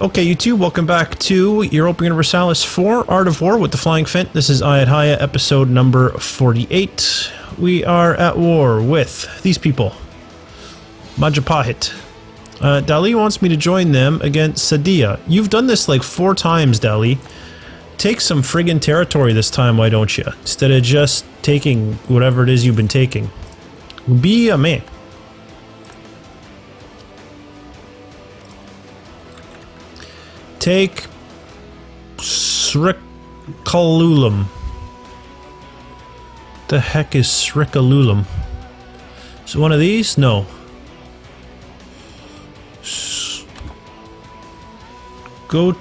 Okay, you two, welcome back to Europa Universalis 4, Art of War with the Flying Phent. This is Ayutthaya, episode number 48. We are at war with these people. Majapahit. Dali wants me to join them against Sadia. You've done this like 4 times, Dali. Take some friggin' territory this time, why don't you? Instead of just taking whatever it is you've been taking. Be a man. Take Srikalulum. The heck is Srikalulum? Is it one of these? No. Go.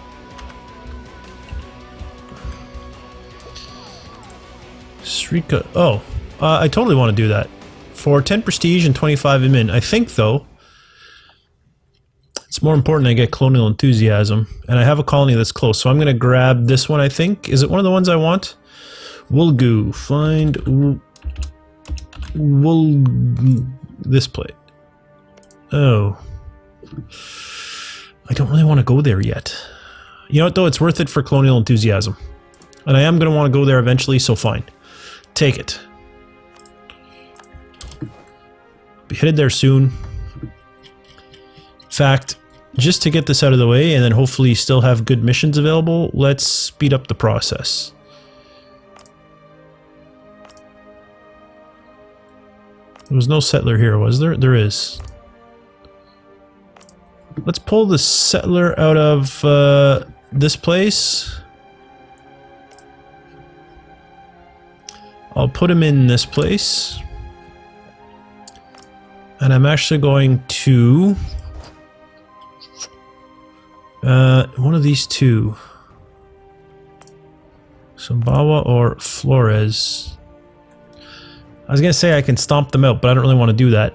Srika. Oh, I totally want to do that. For 10 prestige and 25 admin. I think, though, it's more important I get colonial enthusiasm, and I have a colony that's close, so I'm going to grab this one, I think. Is it one of the ones I want? Woolgoo. Find this plate. Oh. I don't really want to go there yet. You know what, though? It's worth it for colonial enthusiasm. And I am going to want to go there eventually, so fine. Take it. Be headed there soon. In fact, just to get this out of the way and then hopefully still have good missions available, let's speed up the process. There was no settler here, was there? There is. Let's pull the settler out of this place. I'll put him in this place. And I'm actually going to... one of these two. Sumbawa or Flores. I was gonna say I can stomp them out, but I don't really want to do that.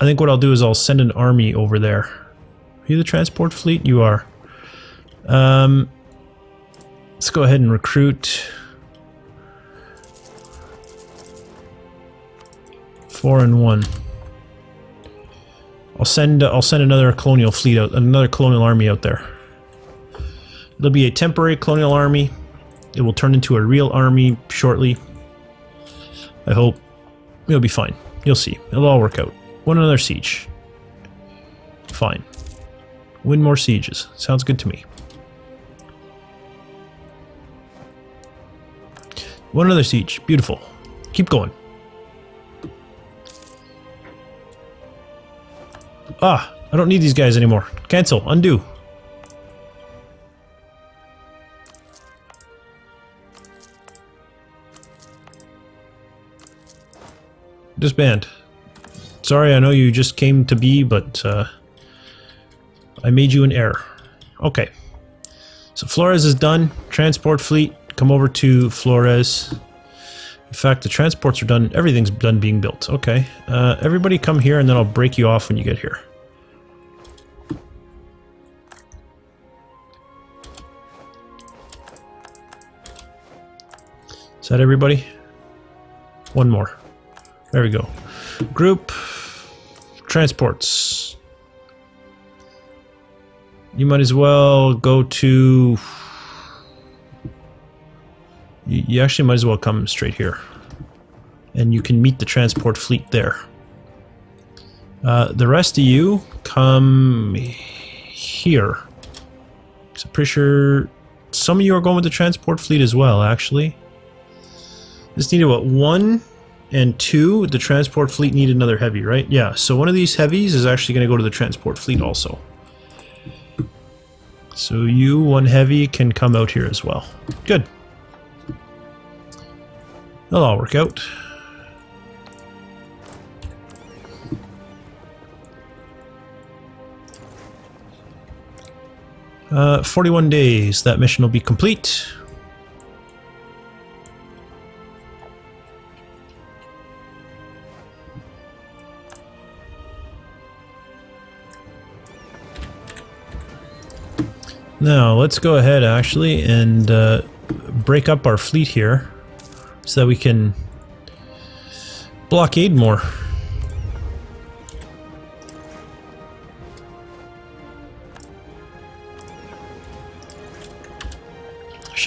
I think what I'll do is I'll send an army over there. Are you the transport fleet? You are. Let's go ahead and recruit. 4 and 1. I'll send another colonial fleet out, another colonial army out there. It'll be a temporary colonial army. It will turn into a real army shortly. I hope. It'll be fine. You'll see. It'll all work out. Win another siege. Fine. Win more sieges. Sounds good to me. Win another siege. Beautiful. Keep going. Ah, I don't need these guys anymore. Cancel. Undo. Disband. Sorry, I know you just came to be, but I made you an error. Okay. So Flores is done. Transport fleet, come over to Flores. In fact, the transports are done. Everything's done being built. Okay. Everybody come here, and then I'll break you off when you get here. Is that everybody? One more. There we go. Group. Transports. You might as well go to... You actually might as well come straight here. And you can meet the transport fleet there. The rest of you come here. So I'm pretty sure some of you are going with the transport fleet as well, actually. This needed what, 1 and 2? The transport fleet needed another heavy, right? Yeah, so one of these heavies is actually going to go to the transport fleet also. So you, 1 heavy, can come out here as well. Good. It'll all work out. Uh, 41 days, that mission will be complete. Now, let's go ahead actually and break up our fleet here so that we can blockade more.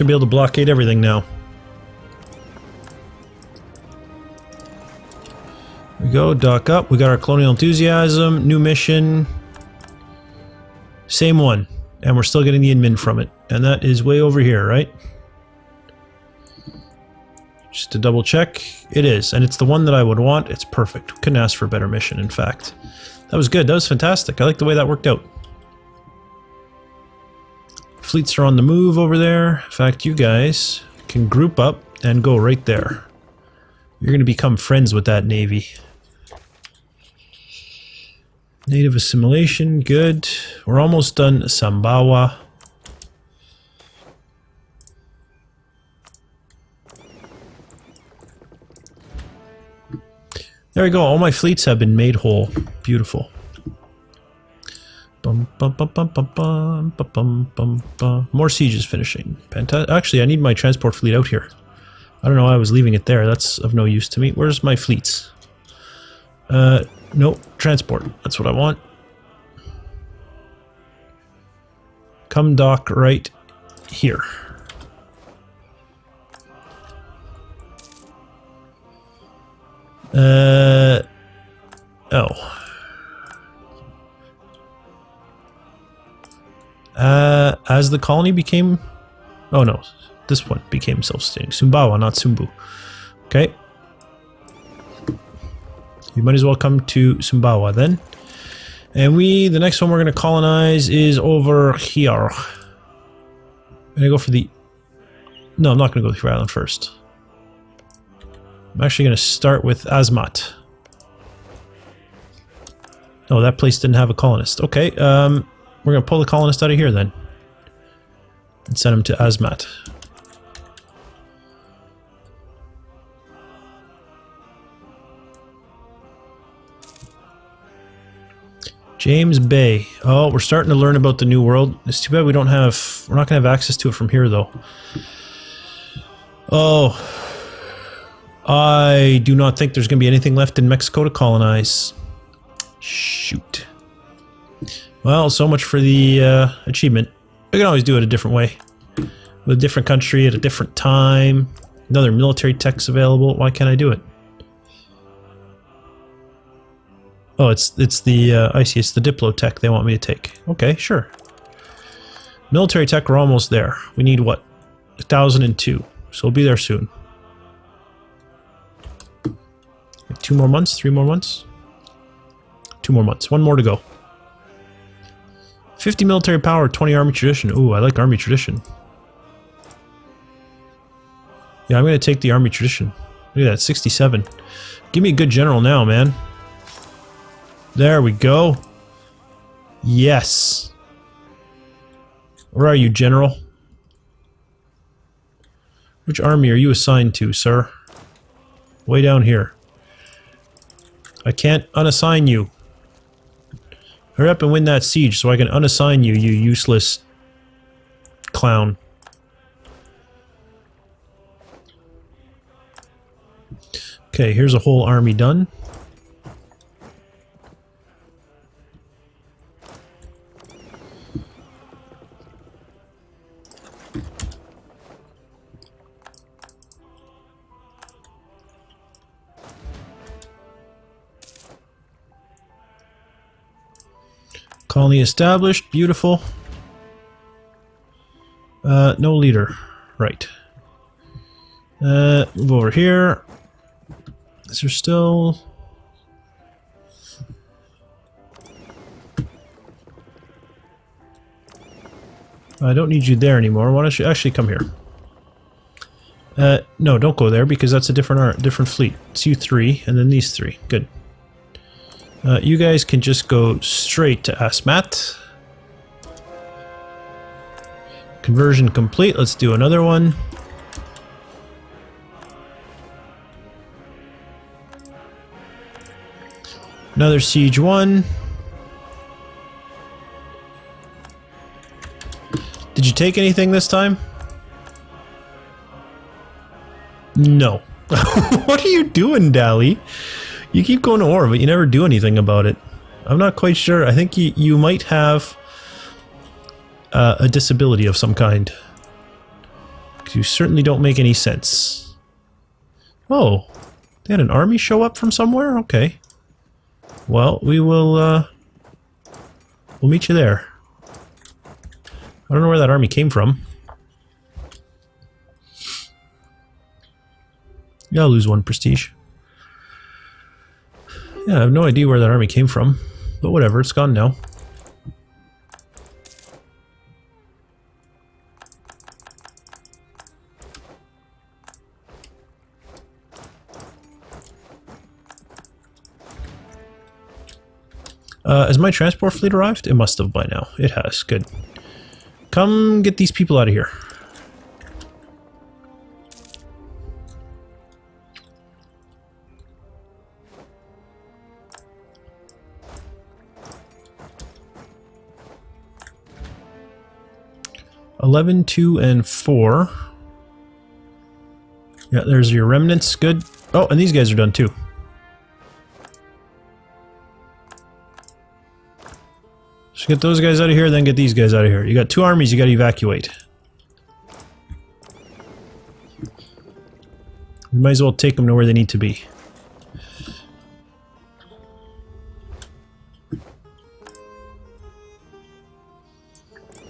Should be able to blockade everything now. There we go, dock up. We got our colonial enthusiasm, new mission. Same one. And we're still getting the admin from it. And that is way over here, right? Just to double check. It is. And it's the one that I would want. It's perfect. Couldn't ask for a better mission, in fact. That was good. That was fantastic. I like the way that worked out. Fleets are on the move over there. In fact, you guys can group up and go right there. You're going to become friends with that navy. Native assimilation, good. We're almost done Sambawa. There we go, all my fleets have been made whole. Beautiful. Bum, bum, bum, bum, bum, bum, bum, bum, bum. More sieges finishing. Actually, I need my transport fleet out here. I don't know why I was leaving it there. That's of no use to me. Where's my fleets? Nope. Transport. That's what I want. Come dock right here. Oh. As the colony became... Oh no, this one became self-sustaining. Sumbawa, not Sumbu. Okay. You might as well come to Sumbawa then. And the next one we're going to colonize is over here. I'm going to go for the... No, I'm not going to go to the island first. I'm actually going to start with Azmat. Oh, that place didn't have a colonist. Okay, we're going to pull the colonist out of here then. And send him to Azmat. James Bay. Oh, we're starting to learn about the New World. It's too bad we're not going to have access to it from here though. Oh. I do not think there's going to be anything left in Mexico to colonize. Shoot. Well, so much for the achievement. We can always do it a different way. With a different country at a different time. Another military tech's available. Why can't I do it? Oh, it's the, I see, it's the Diplo tech they want me to take. Okay, sure. Military tech, we're almost there. We need what? 1,002. So we'll be there soon. Like 2 more months? 3 more months? 2 more months. 1 more to go. 50 military power, 20 army tradition. Ooh, I like army tradition. Yeah, I'm going to take the army tradition. Look at that, 67. Give me a good general now, man. There we go. Yes. Where are you, General? Which army are you assigned to, sir? Way down here. I can't unassign you. Hurry up and win that siege so I can unassign you, you useless clown. Okay, here's a whole army done. Colony established, beautiful. No leader, right. Move over here. Is there still... I don't need you there anymore. Why don't you actually come here? No, don't go there because that's a different fleet. It's you 3 and then these 3. Good. You guys can just go straight to Asmat. Conversion complete. Let's do another one. Another siege 1. Did you take anything this time? No. What are you doing, Dali? You keep going to war, but you never do anything about it. I'm not quite sure. I think you might have a disability of some kind. You certainly don't make any sense. Oh, they had an army show up from somewhere? Okay. Well, we'll meet you there. I don't know where that army came from. Yeah, I'll lose 1 prestige. Yeah, I have no idea where that army came from. But whatever, it's gone now. Has my transport fleet arrived? It must have by now. It has. Good. Come get these people out of here. $11, $2, and $4. Yeah, there's your remnants. Good. Oh, and these guys are done too. So get those guys out of here, then get these guys out of here. You got 2 armies you got to evacuate. We might as well take them to where they need to be.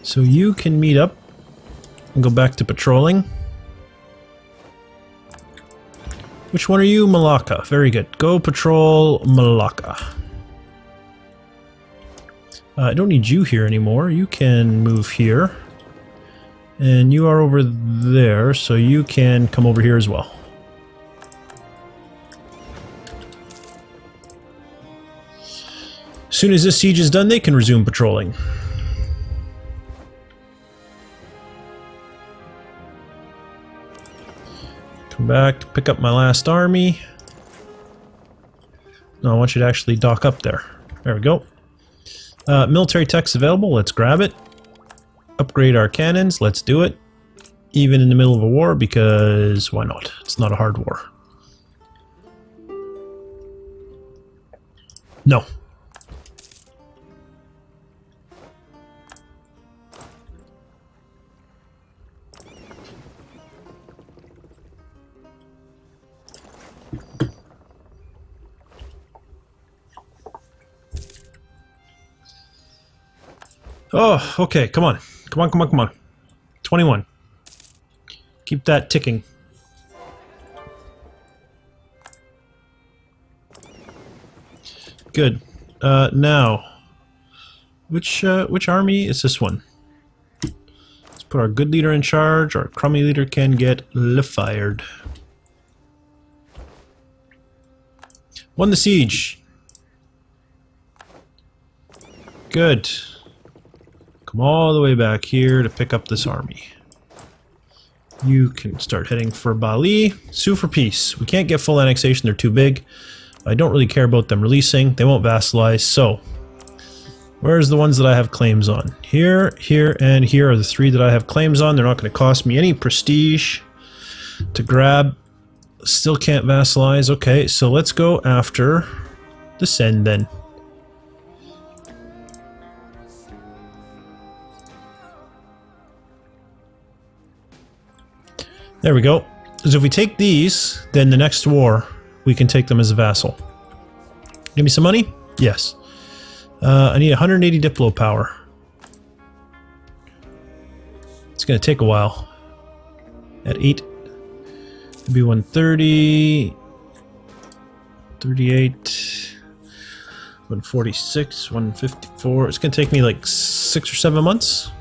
So you can meet up and go back to patrolling. Which one are you? Malacca. Very good. Go patrol Malacca. I don't need you here anymore. You can move here. And you are over there, so you can come over here as well. As soon as this siege is done, they can resume patrolling. Come back to pick up my last army. No, I want you to actually dock up there. There we go. Military tech's available. Let's grab it. Upgrade our cannons. Let's do it. Even in the middle of a war, because why not? It's not a hard war. No. Oh, okay, come on. Come on, come on, come on. 21. Keep that ticking. Good. Now, which army is this one? Let's put our good leader in charge. Our crummy leader can get fired. Won the siege. Good. Come all the way back here to pick up this army. You can start heading for Bali. Sue for peace. We can't get full annexation, they're too big. I don't really care about them releasing. They won't vassalize, so... Where's the ones that I have claims on? Here, here, and here are the 3 that I have claims on. They're not going to cost me any prestige to grab. Still can't vassalize. Okay, so let's go after the Send then. There we go. So if we take these, then the next war, we can take them as a vassal. Give me some money? Yes. I need 180 Diplo power. It's going to take a while. At 8, it'll be 130, 38, 146, 154. It's going to take me like 6 or 7 months.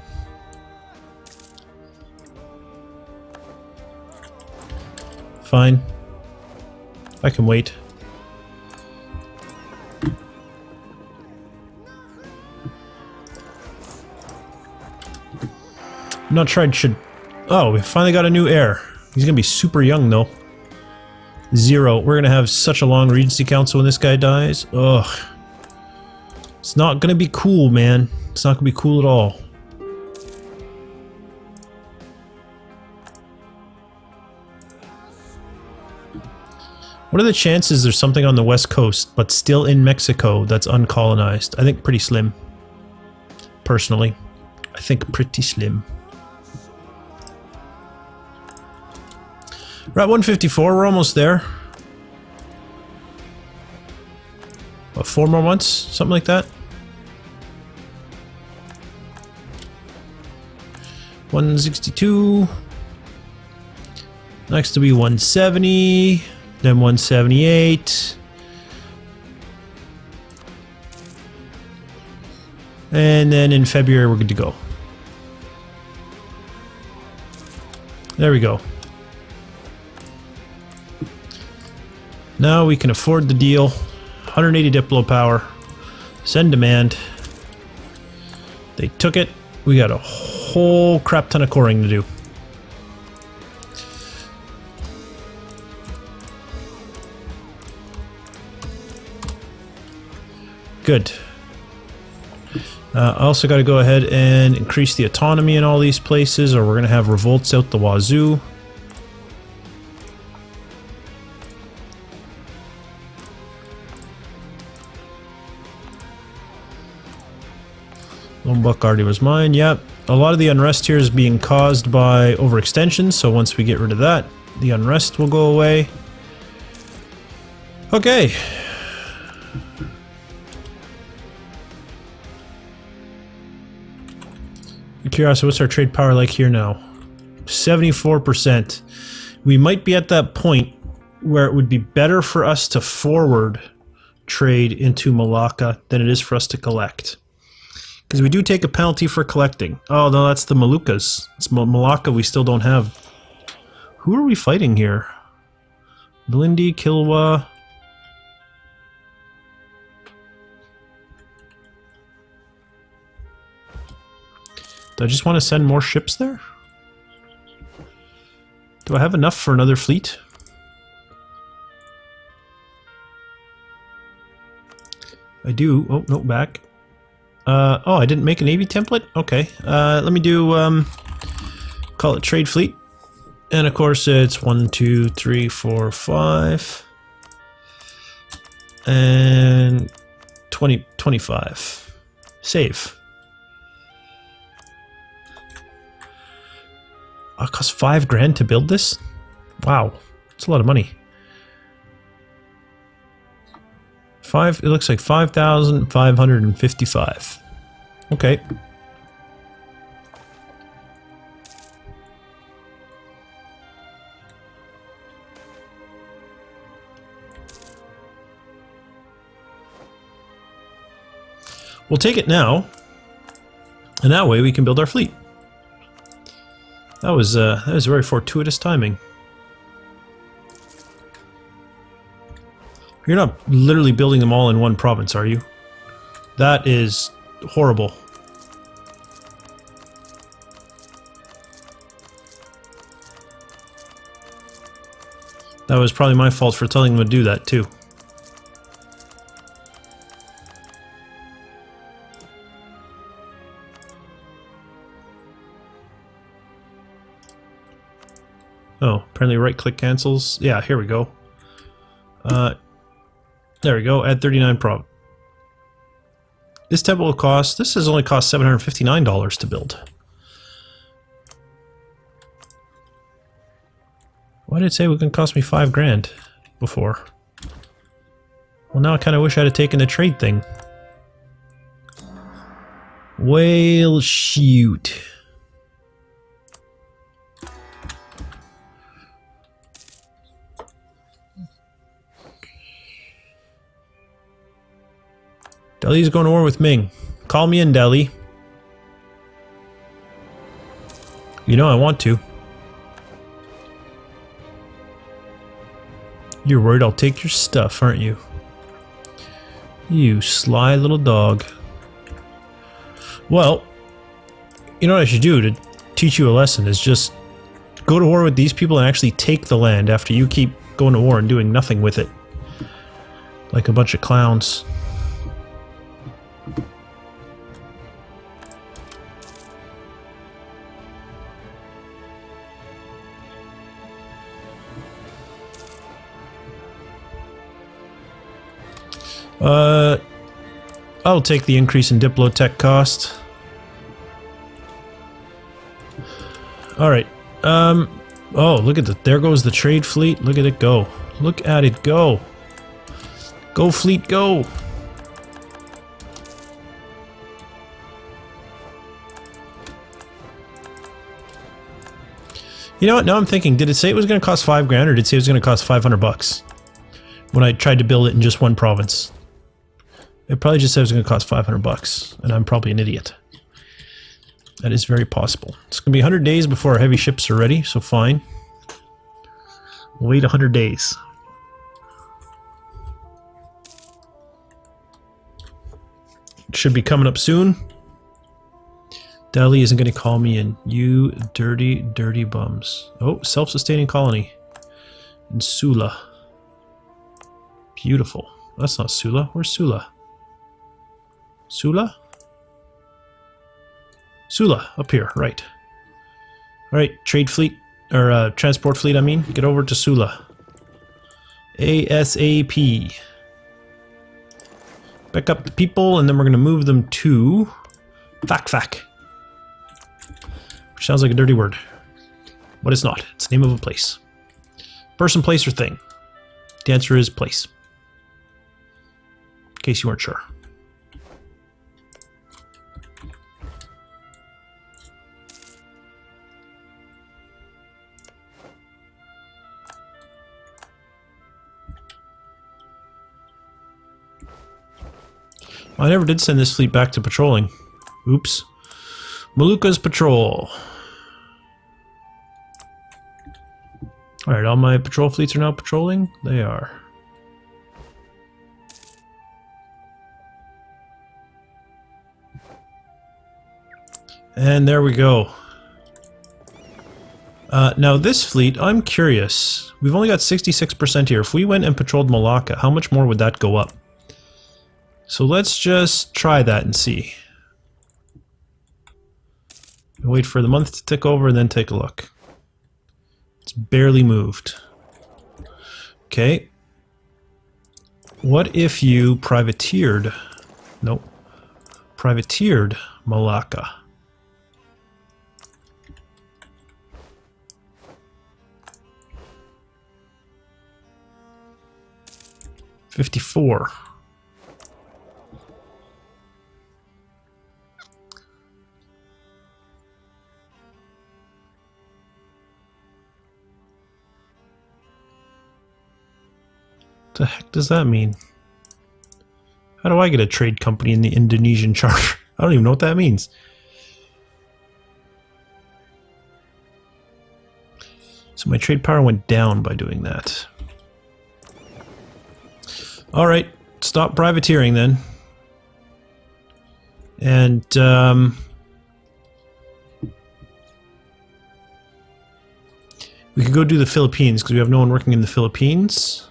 Fine. I can wait. I'm not sure I should... Oh, we finally got a new heir. He's gonna be super young though. 0. We're gonna have such a long Regency Council when this guy dies. Ugh. It's not gonna be cool, man. It's not gonna be cool at all. What are the chances there's something on the west coast, but still in Mexico, that's uncolonized? I think pretty slim. Personally. I think pretty slim. We're at 154, we're almost there. What, 4 more months? Something like that? 162. Next will be 170. Then 178. And then in February we're good to go. There we go. Now we can afford the deal. 180 Diplo power. Send demand. They took it. We got a whole crap ton of coring to do. Good. I also got to go ahead and increase the autonomy in all these places, or we're going to have revolts out the wazoo. Lombok already was mine. Yep. A lot of the unrest here is being caused by overextension, so once we get rid of that, the unrest will go away. Okay. Curiosity, what's our trade power like here now? 74%. We might be at that point where it would be better for us to forward trade into Malacca than it is for us to collect. Because we do take a penalty for collecting. Oh, no, that's the Moluccas. It's Malacca we still don't have. Who are we fighting here? Blindi, Kilwa. Do I just want to send more ships there? Do I have enough for another fleet? I do. Oh, no, back. Oh, I didn't make a navy template? Okay. Let me do, call it trade fleet. And of course it's 1, 2, 3, 4, 5. And 20, 25. Save. Oh, it costs $5,000 to build this? Wow. That's a lot of money. It looks like 5,555. Okay. We'll take it now, and that way we can build our fleet. That was very fortuitous timing. You're not literally building them all in one province, are you? That is horrible. That was probably my fault for telling them to do that too. Oh, apparently right-click cancels. Yeah, here we go. There we go. Add 39 prob. This temple will cost. This has only cost $759 to build. Why did it say it was going to cost me $5,000 before? Well, now I kind of wish I'd have taken the trade thing. Well, shoot. Delhi's going to war with Ming. Call me in, Delhi. You know I want to. You're worried I'll take your stuff, aren't you? You sly little dog. Well, you know what I should do to teach you a lesson is just go to war with these people and actually take the land after you keep going to war and doing nothing with it. Like a bunch of clowns. I'll take the increase in Diplotech cost. Alright, Oh, look at that. There goes the trade fleet. Look at it go. Look at it go. Go, fleet, go. You know what? Now I'm thinking, did it say it was going to cost 5 grand or did it say it was going to cost 500 bucks when I tried to build it in just one province? It probably just said it was going to cost 500 bucks, and I'm probably an idiot. That is very possible. It's going to be 100 days before our heavy ships are ready, so fine. We'll wait 100 days. It should be coming up soon. Delhi isn't going to call me in. You dirty, dirty bums. Oh, self-sustaining colony. In Sula. Beautiful. That's not Sula. Where's Sula? Sula? Sula, up here, right. Alright, trade fleet, or transport fleet, I mean. Get over to Sula. ASAP. Back up the people, and then we're going to move them to Fak. Which sounds like a dirty word. But it's not. It's the name of a place. Person, place, or thing. The answer is place. In case you weren't sure. I never did send this fleet back to patrolling. Oops. Moluccas patrol. Alright, all my patrol fleets are now patrolling? They are. And there we go. Now this fleet, I'm curious. We've only got 66% here. If we went and patrolled Malacca, how much more would that go up? So let's just try that and see. Wait for the month to tick over and then take a look. It's barely moved. Okay. What if you privateered? Nope. Privateered Malacca. $54. The heck does that mean? How do I get a trade company in the Indonesian charter? I don't even know what that means. So my trade power went down by doing that. Alright, stop privateering then. And, we could go do the Philippines, because we have no one working in the Philippines.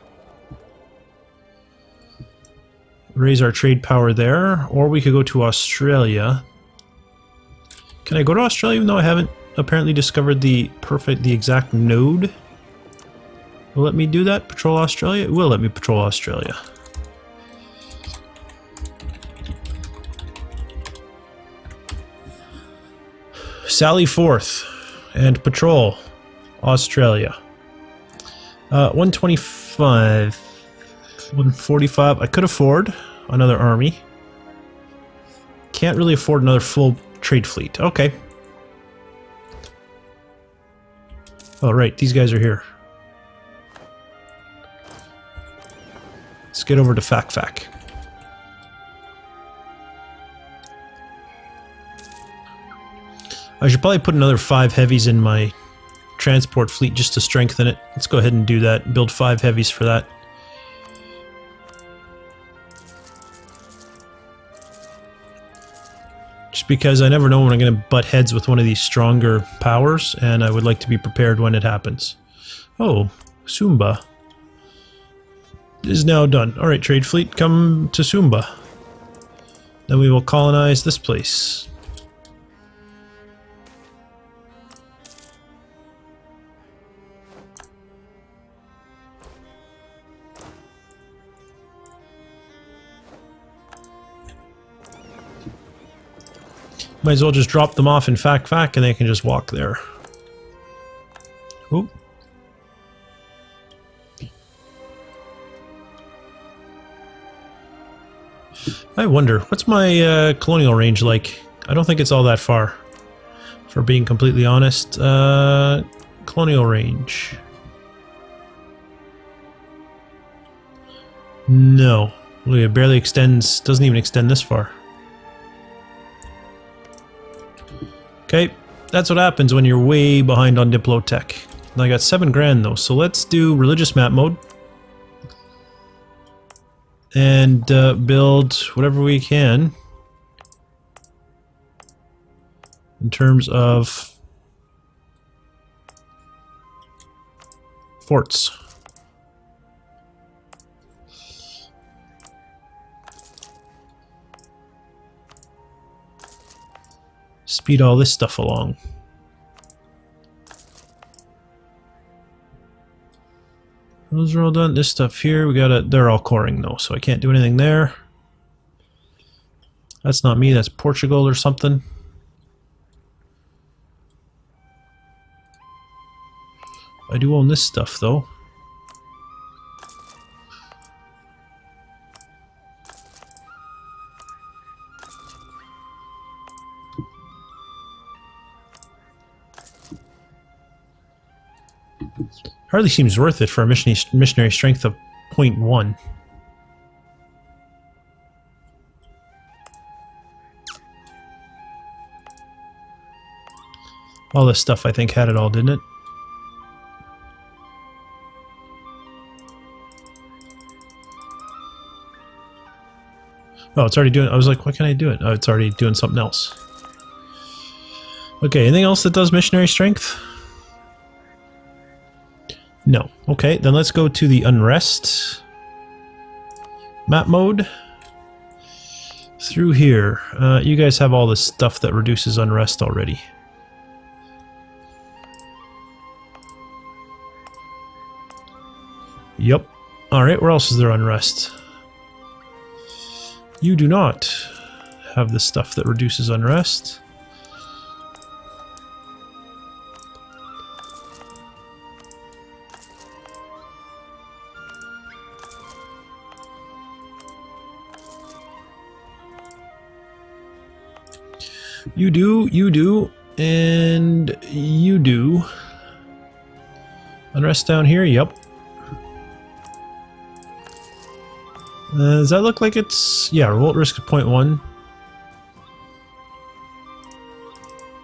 Raise our trade power there, or we could go to Australia. Can I go to Australia even though I haven't apparently discovered the exact node? Will it let me do that? Patrol Australia? It will let me patrol Australia. Sally forth and patrol Australia. 125, 145. I could afford another army. Can't really afford another full trade fleet. Okay. Oh, right. These guys are here. Let's get over to Fak. I should probably put another 5 heavies in my transport fleet just to strengthen it. Let's go ahead and do that. Build 5 heavies for that. Just because I never know when I'm going to butt heads with one of these stronger powers, and I would like to be prepared when it happens. Oh, Sumba is now done. Alright, trade fleet, come to Sumba. Then we will colonize this place. Might as well just drop them off in Fak and they can just walk there. Oh. I wonder, what's my colonial range like? I don't think it's all that far, for being completely honest. Colonial range. No. Look, it barely extends, doesn't even extend this far. Okay, that's what happens when you're way behind on Diplo Tech. I got 7 grand though, so let's do religious map mode. And build whatever we can in terms of forts. Speed all this stuff along. Those are all done. This stuff here, we gotta, they're all coring though, so I can't do anything there. That's not me, that's Portugal or something. I do own this stuff though. Hardly seems worth it for a missionary strength of 0.1. All this stuff I think had it all, didn't it? Oh, it's already doing, I was like, why can't I do it? Oh, it's already doing something else. Okay, anything else that does missionary strength? No. Okay, then let's go to the unrest map mode. Through here. You guys have all this stuff that reduces unrest already. Yep. Alright, where else is there unrest? You do not have the stuff that reduces unrest. You do, and you do. Unrest down here, yep. Does that look like it's... Yeah, revolt risk of 0.1.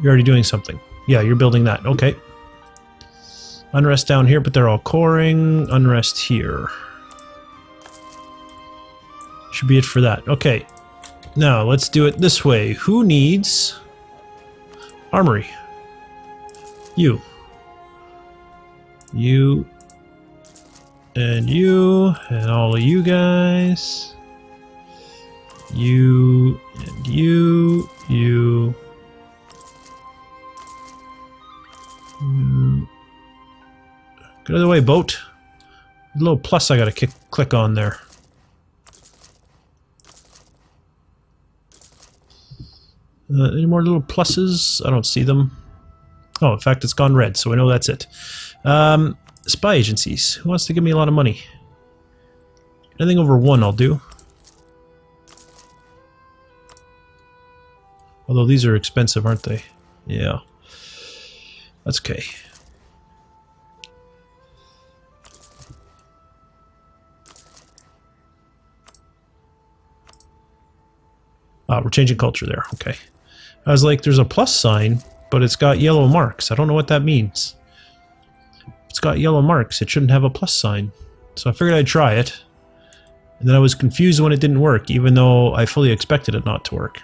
You're already doing something. Yeah, you're building that, okay. Unrest down here, but they're all coring. Unrest here. Should be it for that, okay. Now, let's do it this way. Who needs armory? You. You. And you. And all of you guys. You. And you. You. You. Get out of the way, boat. A little plus I gotta click on there. Any more little pluses? I don't see them. Oh, in fact, it's gone red, so I know that's it. Spy agencies. Who wants to give me a lot of money? Anything over 1 I'll do. Although these are expensive, aren't they? Yeah. That's okay. Ah, we're changing culture there. Okay. I was like, there's a plus sign, but it's got yellow marks. I don't know what that means. It's got yellow marks. It shouldn't have a plus sign. So I figured I'd try it. And then I was confused when it didn't work, even though I fully expected it not to work.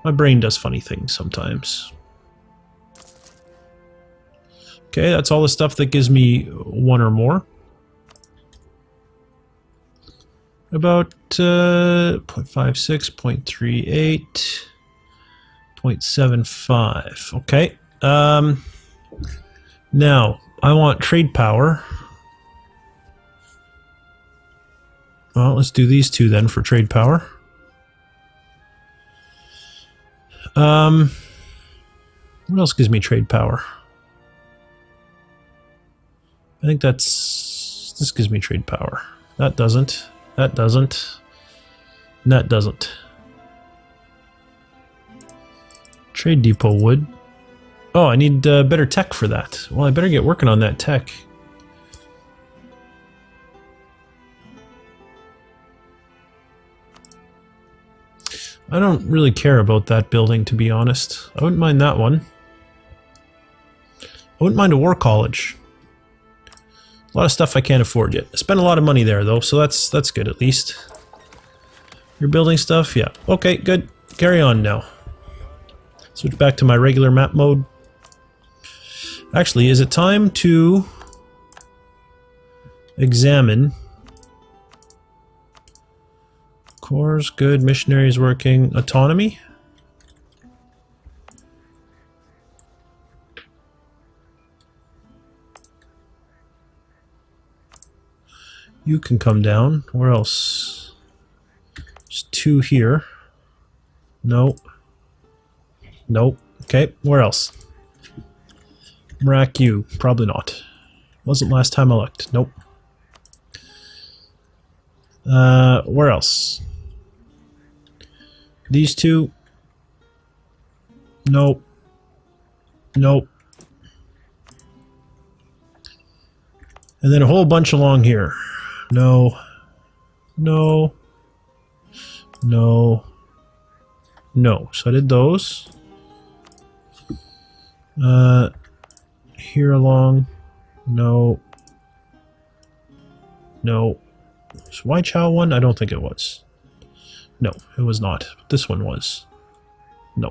My brain does funny things sometimes. Okay, that's all the stuff that gives me 1 or more. About 0.56, 0.38, 0.75. Okay. Now, I want trade power. Well, let's do these two then for trade power. What else gives me trade power? I think that's... This gives me trade power. That doesn't. That doesn't. And that doesn't. Trade depot would. Oh, I need better tech for that. Well, I better get working on that tech. I don't really care about that building, to be honest. I wouldn't mind that one. I wouldn't mind a war college. A lot of stuff I can't afford yet. I spent a lot of money there, though, so that's good, at least. You're building stuff? Yeah. Okay, good. Carry on now. Switch back to my regular map mode. Actually, is it time to examine... Cores, good. Missionaries working. Autonomy? You can come down. Where else? There's 2 here. No. Nope. Okay, where else? Rack you. Probably not. Wasn't last time I looked. Nope. Where else? These 2. Nope. Nope. And then a whole bunch along here. No. No. No. No. So I did those. Here along. No. No. Was Wai Chow one? I don't think it was. No, it was not. This one was. No.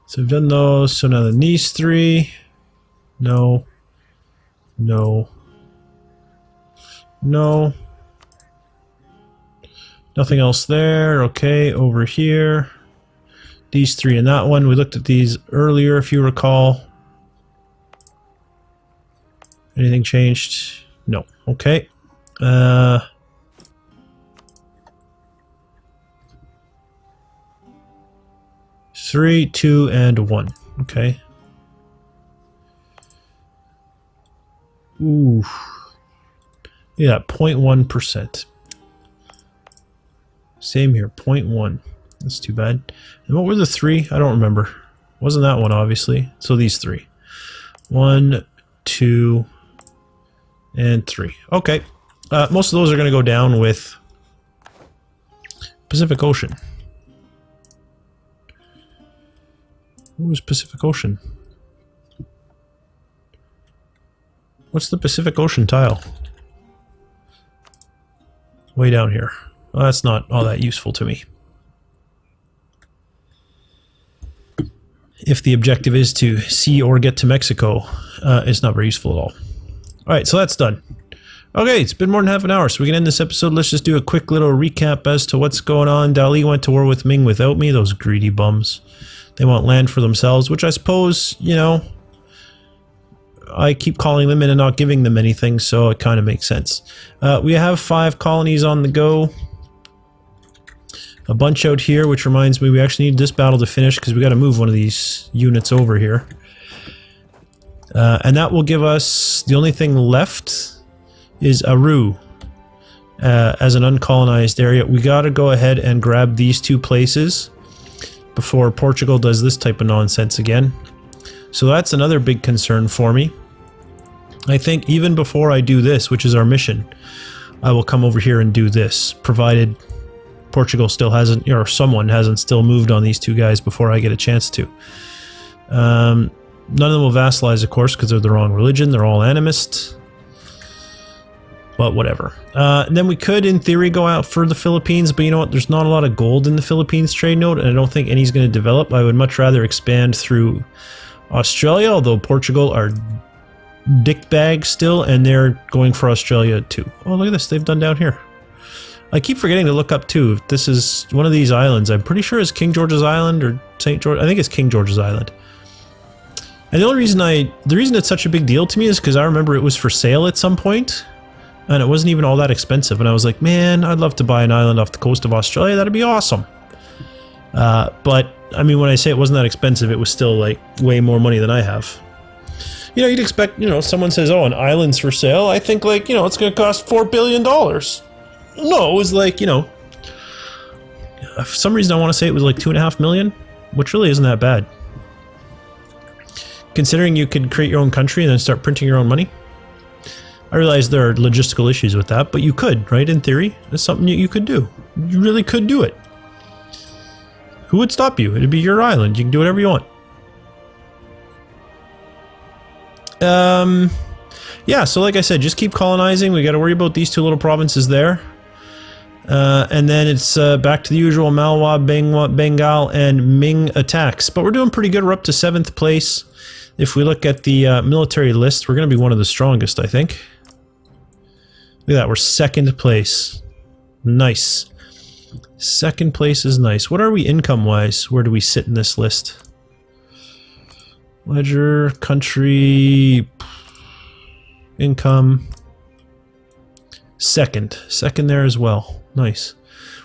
So I've done those. So now then these 3. No. No. No. Nothing else there. Okay, over here. These 3 and that one. We looked at these earlier, if you recall. Anything changed? No. Okay. 3, 2, and 1. Okay. Ooh. Yeah, 0.1%. Same here, 0.1. That's too bad. And what were the 3? I don't remember. Wasn't that one, obviously. So these 3. 1, 2, and 3. Okay. Most of those are going to go down with Pacific Ocean. What was Pacific Ocean? What's the Pacific Ocean tile? Way down here. Well, that's not all that useful to me. If the objective is to see or get to Mexico, it's not very useful at all. Alright, so that's done. Okay, it's been more than half an hour, so we can end this episode. Let's just do a quick little recap as to what's going on. Dali went to war with Ming without me, those greedy bums. They want land for themselves, which I suppose, you know, I keep calling them in and not giving them anything, so it kind of makes sense. We have 5 colonies on the go. A bunch out here, which reminds me we actually need this battle to finish because we got to move one of these units over here. And that will give us, the only thing left is Aru as an uncolonized area. We got to go ahead and grab these 2 places before Portugal does this type of nonsense again. So that's another big concern for me. I think even before I do this, which is our mission, I will come over here and do this, provided Portugal still hasn't, or someone hasn't still moved on these 2 guys before I get a chance to. None of them will vassalize, of course, because they're the wrong religion. They're all animists. But whatever. And then we could, in theory, go out for the Philippines, but you know what? There's not a lot of gold in the Philippines trade node, and I don't think any's going to develop. I would much rather expand through Australia, although Portugal are dickbags still, and they're going for Australia too. Oh, look at this. They've done down here. I keep forgetting to look up too if this is one of these islands. I'm pretty sure it's King George's Island or St. George. I think it's King George's Island. And the only reason the reason it's such a big deal to me is because I remember it was for sale at some point, and it wasn't even all that expensive. And I was like, man, I'd love to buy an island off the coast of Australia. That'd be awesome. But I mean, when I say it wasn't that expensive, it was still like way more money than I have. You know, you'd expect, you know, someone says, oh, an island's for sale. I think, like, you know, it's going to cost $4 billion. No, it was like, you know, for some reason I want to say it was like 2.5 million, which really isn't that bad. Considering you could create your own country and then start printing your own money. I realize there are logistical issues with that, but you could, right? In theory, it's something you could do. You really could do it. Who would stop you? It'd be your island. You can do whatever you want. Yeah, so like I said, just keep colonizing. We got to worry about these two little provinces there. And then it's back to the usual Malwa, Bengal, and Ming attacks. But we're doing pretty good. We're up to 7th place. If we look at the military list, we're going to be one of the strongest, I think. Look at that, we're 2nd place. Nice. 2nd place is nice. What are we income-wise? Where do we sit in this list? Ledger, country, income. 2nd there as well. Nice.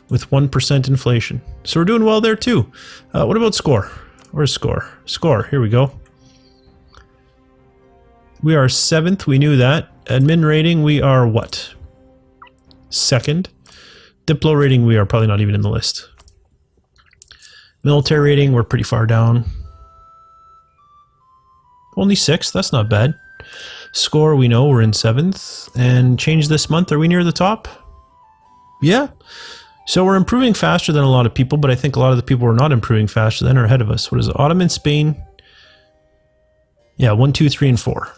With 1% inflation. So we're doing well there too. What about score? Where's score? Score, here we go. We are 7th, we knew that. Admin rating, we are what? 2nd. Diplo rating, we are probably not even in the list. Military rating, we're pretty far down. Only 6th, that's not bad. Score, we know we're in 7th. And change this month, are we near the top? Yeah. So we're improving faster than a lot of people, but I think a lot of the people who are not improving faster than are ahead of us. What is it? Ottoman, Spain. Yeah, 1, 2, 3, and 4.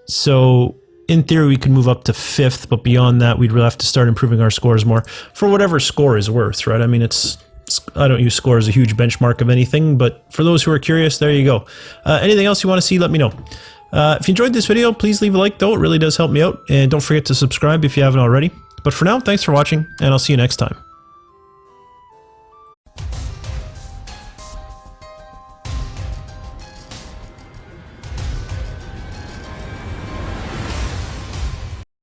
So in theory, we could move up to 5th, but beyond that, we'd really have to start improving our scores more for whatever score is worth, right? I mean, I don't use score as a huge benchmark of anything, but for those who are curious, there you go. Anything else you want to see, let me know. If you enjoyed this video, please leave a like, though. It really does help me out. And don't forget to subscribe if you haven't already. But for now, thanks for watching, and I'll see you next time.